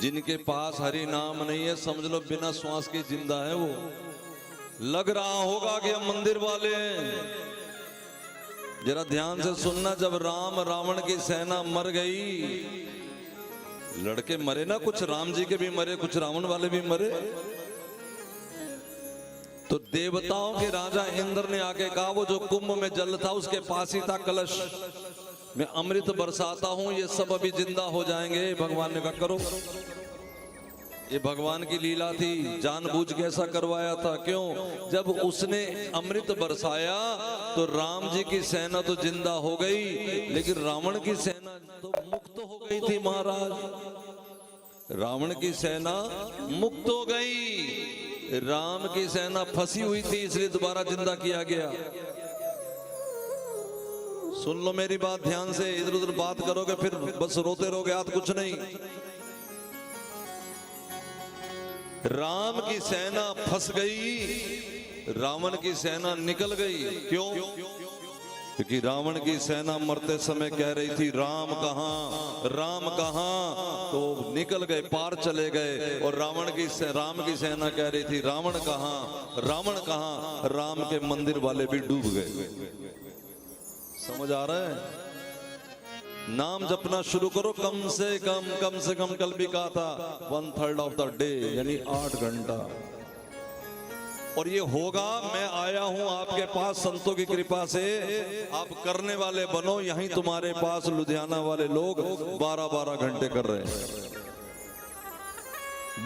जिनके पास हरि नाम नहीं है समझ लो बिना श्वास के जिंदा है वो। लग रहा होगा कि हम मंदिर वाले हैं। जरा ध्यान से सुनना, जब राम रावण की सेना मर गई, लड़के मरे ना, कुछ राम जी के भी मरे, कुछ रावण वाले भी मरे, तो देवताओं के राजा इंद्र ने आके कहा वो जो कुंभ में जल था उसके पास ही था कलश, मैं अमृत बरसाता हूं, ये सब अभी जिंदा हो जाएंगे। भगवान ने कहा करो। ये भगवान की लीला थी, जानबूझ के ऐसा करवाया था। क्यों? जब उसने अमृत बरसाया तो राम जी की सेना तो जिंदा हो गई, लेकिन रावण की सेना तो मुक्त हो गई थी महाराज। रावण की सेना मुक्त हो गई, राम की सेना फंसी हुई थी, इसलिए दोबारा जिंदा किया गया। सुन लो मेरी बात ध्यान से, इधर उधर बात करोगे फिर बस रोते रहोगे, आज कुछ नहीं। राम की सेना फंस गई, रावण की सेना निकल गई। क्यों? क्योंकि रावण की सेना मरते समय कह रही थी राम कहां, राम कहां, तो निकल गए, पार चले गए। और राम की सेना कह रही थी रावण कहां, रावण कहां, राम के मंदिर वाले भी डूब गए। समझ आ रहा है? नाम जपना शुरू करो, कम से कम कल भी कहा था 1/3 ऑफ द डे, यानी 8 घंटा। और ये होगा, मैं आया हूं आपके पास संतों की कृपा से, आप करने वाले बनो। यहीं तुम्हारे पास लुधियाना वाले लोग 12-12 घंटे कर रहे हैं।